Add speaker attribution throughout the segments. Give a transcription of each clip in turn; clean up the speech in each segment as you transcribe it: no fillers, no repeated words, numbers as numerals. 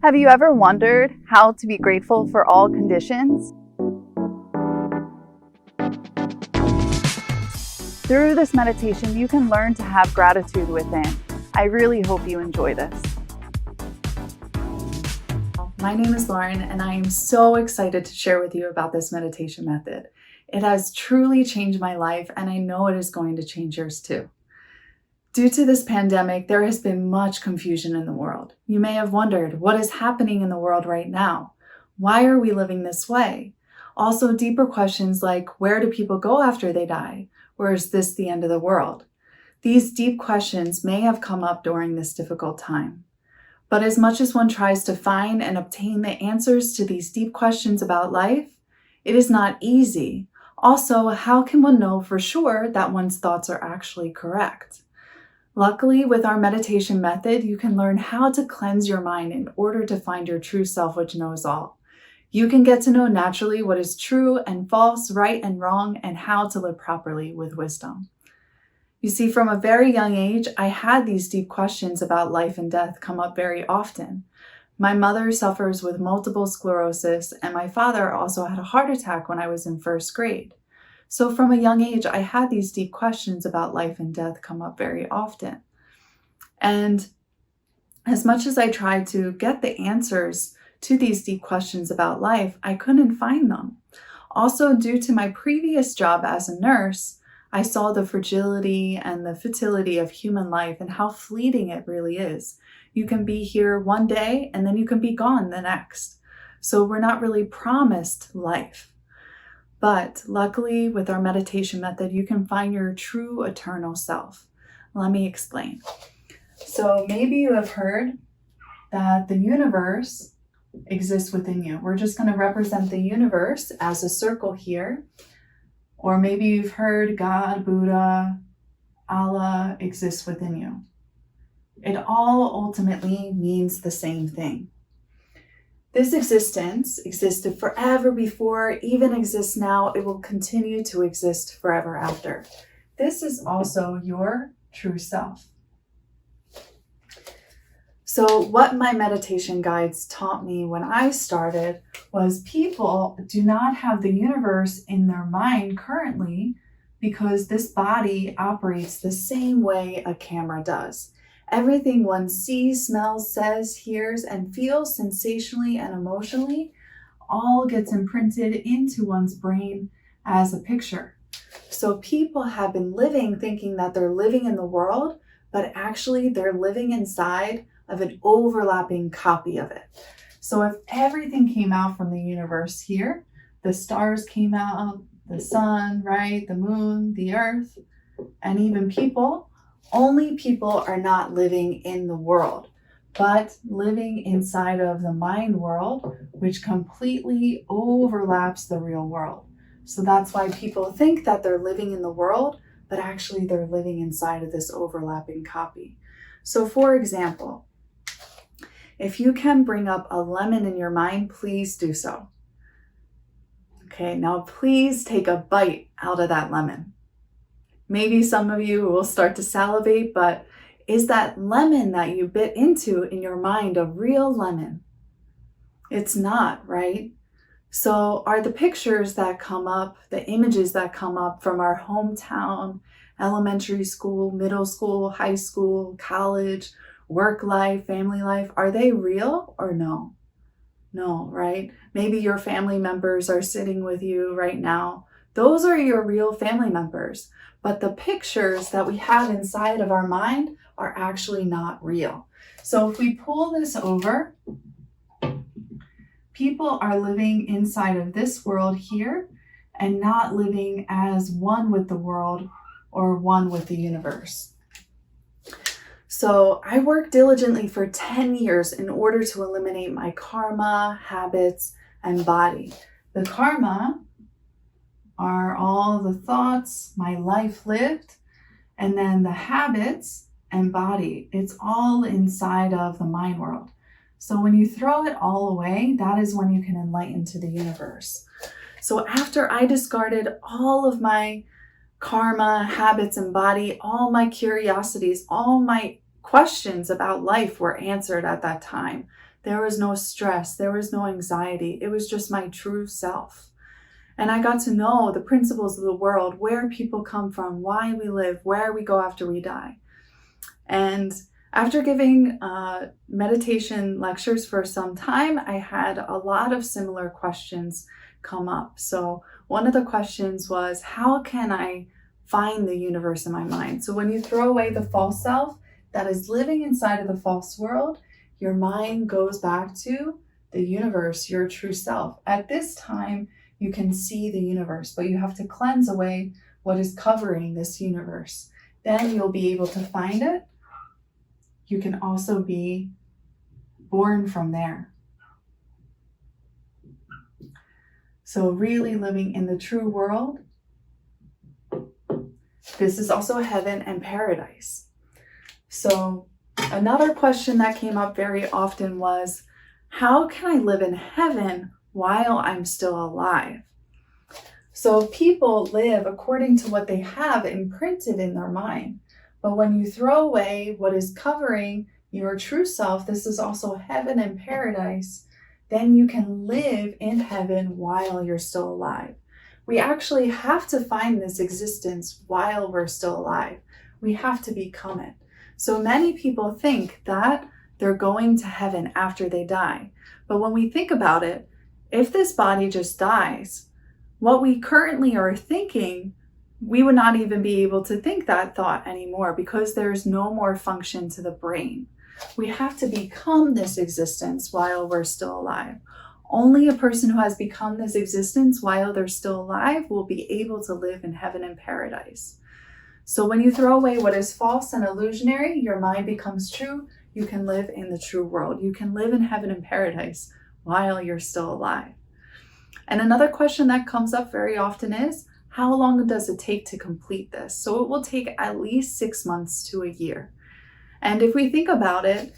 Speaker 1: Have you ever wondered how to be grateful for all conditions? Through this meditation, you can learn to have gratitude within. I really hope you enjoy this.
Speaker 2: My name is Lauren, and I am so excited to share with you about this meditation method. It has truly changed my life, and I know it is going to change yours too. Due to this pandemic, there has been much confusion in the world. You may have wondered, what is happening in the world right now? Why are we living this way? Also, deeper questions like, where do people go after they die? Or is this the end of the world? These deep questions may have come up during this difficult time. But as much as one tries to find and obtain the answers to these deep questions about life, it is not easy. Also, how can one know for sure that one's thoughts are actually correct? Luckily, with our meditation method, you can learn how to cleanse your mind in order to find your true self, which knows all. You can get to know naturally what is true and false, right and wrong, and how to live properly with wisdom. You see, from a very young age, I had these deep questions about life and death come up very often. My mother suffers with multiple sclerosis, and my father also had a heart attack when I was in first grade. So from a young age, I had these deep questions about life and death come up very often. And as much as I tried to get the answers to these deep questions about life, I couldn't find them. Also, due to my previous job as a nurse, I saw the fragility and the futility of human life and how fleeting it really is. You can be here one day and then you can be gone the next. So we're not really promised life. But luckily, with our meditation method, you can find your true eternal self. Let me explain. So maybe you have heard that the universe exists within you. We're just going to represent the universe as a circle here. Or maybe you've heard God, Buddha, Allah exists within you. It all ultimately means the same thing. This existence existed forever before, even exists now. It will continue to exist forever after. This is also your true self. So what my meditation guides taught me when I started was people do not have the universe in their mind currently because this body operates the same way a camera does. Everything one sees, smells, says, hears, and feels sensationally and emotionally all gets imprinted into one's brain as a picture. So people have been living thinking that they're living in the world, but actually they're living inside of an overlapping copy of it. So if everything came out from the universe here, the stars came out, the sun, right, the moon, the earth, and even people, only people are not living in the world, but living inside of the mind world, which completely overlaps the real world. So that's why people think that they're living in the world, but actually they're living inside of this overlapping copy. So for example, if you can bring up a lemon in your mind, please do so. Okay, now please take a bite out of that lemon. Maybe some of you will start to salivate, but is that lemon that you bit into in your mind a real lemon? It's not, right? So are the pictures that come up, the images that come up from our hometown, elementary school, middle school, high school, college, work life, family life, are they real or no? No, right? Maybe your family members are sitting with you right now. Those are your real family members. But the pictures that we have inside of our mind are actually not real. So if we pull this over, people are living inside of this world here and not living as one with the world or one with the universe. So I worked diligently for 10 years in order to eliminate my karma, habits, and body. The karma are all the thoughts, my life lived, and then the habits and body. It's all inside of the mind world. So when you throw it all away, that is when you can enlighten to the universe. So after I discarded all of my karma, habits, and body, all my curiosities, all my questions about life were answered at that time. There was no stress. There was no anxiety. It was just my true self. And I got to know the principles of the world, where people come from, why we live, where we go after we die. And after giving meditation lectures for some time, I had a lot of similar questions come up. So one of the questions was, how can I find the universe in my mind? So when you throw away the false self that is living inside of the false world, your mind goes back to the universe, your true self. At this time, you can see the universe, but you have to cleanse away what is covering this universe. Then you'll be able to find it. You can also be born from there. So really living in the true world. This is also heaven and paradise. So another question that came up very often was, how can I live in heaven while I'm still alive? So people live according to what they have imprinted in their mind. But when you throw away what is covering your true self, this is also heaven and paradise, then you can live in heaven while you're still alive. We actually have to find this existence while we're still alive. We have to become it. So many people think that they're going to heaven after they die. But when we think about it, if this body just dies, what we currently are thinking, we would not even be able to think that thought anymore because there's no more function to the brain. We have to become this existence while we're still alive. Only a person who has become this existence while they're still alive will be able to live in heaven and paradise. So when you throw away what is false and illusionary, your mind becomes true. You can live in the true world. You can live in heaven and paradise while you're still alive. And another question that comes up very often is, how long does it take to complete this? So it will take at least 6 months to a year. And if we think about it,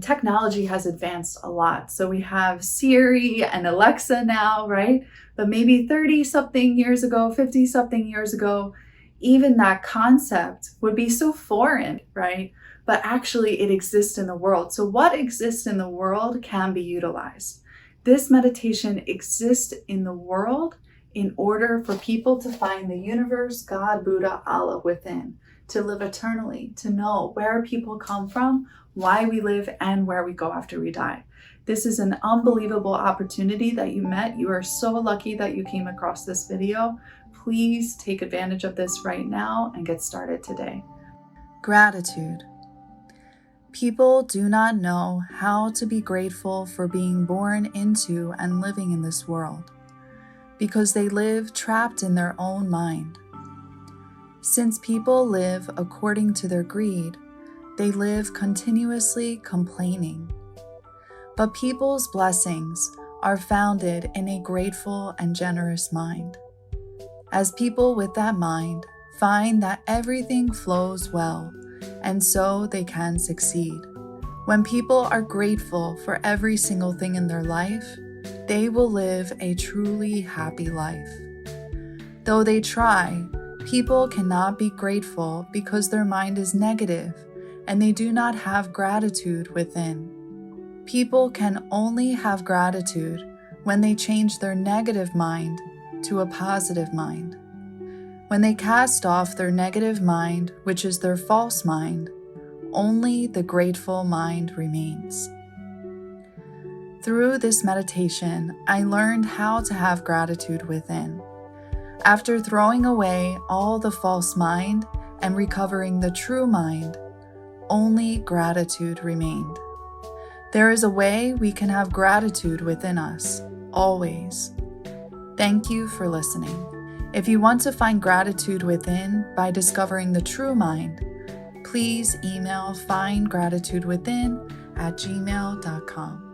Speaker 2: technology has advanced a lot. So we have Siri and Alexa now, right? But maybe 30-something years ago, 50-something years ago, even that concept would be so foreign, right? But actually it exists in the world. So what exists in the world can be utilized. This meditation exists in the world in order for people to find the universe, God, Buddha, Allah within, to live eternally, to know where people come from, why we live, and where we go after we die. This is an unbelievable opportunity that you met. You are so lucky that you came across this video. Please take advantage of this right now and get started today.
Speaker 3: Gratitude. People do not know how to be grateful for being born into and living in this world, because they live trapped in their own mind. Since people live according to their greed, they live continuously complaining. But people's blessings are founded in a grateful and generous mind. As people with that mind find that everything flows well, and so they can succeed. When people are grateful for every single thing in their life, they will live a truly happy life. Though they try, people cannot be grateful because their mind is negative and they do not have gratitude within. People can only have gratitude when they change their negative mind to a positive mind. When they cast off their negative mind, which is their false mind, only the grateful mind remains. Through this meditation, I learned how to have gratitude within. After throwing away all the false mind and recovering the true mind, only gratitude remained. There is a way we can have gratitude within us, always. Thank you for listening. If you want to find gratitude within by discovering the true mind, please email findgratitudewithin@gmail.com.